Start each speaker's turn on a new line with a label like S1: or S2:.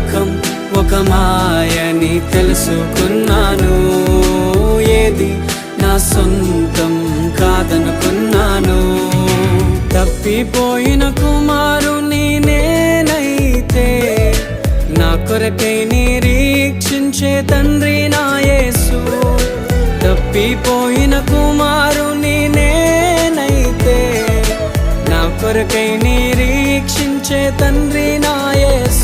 S1: లోకం ఒక మాయని తెలుసుకున్నాను. ఏది నా సొంతం కాదనుకున్నాను. తప్పిపోయిన కుమారుని నేనైతే నా కొరకై నిరీక్షించే తండ్రి నా యేసు. తప్పిపోయిన కుమారుని నేనైతే నా కొరకై నిరీక్షించే తండ్రి నా యేసు.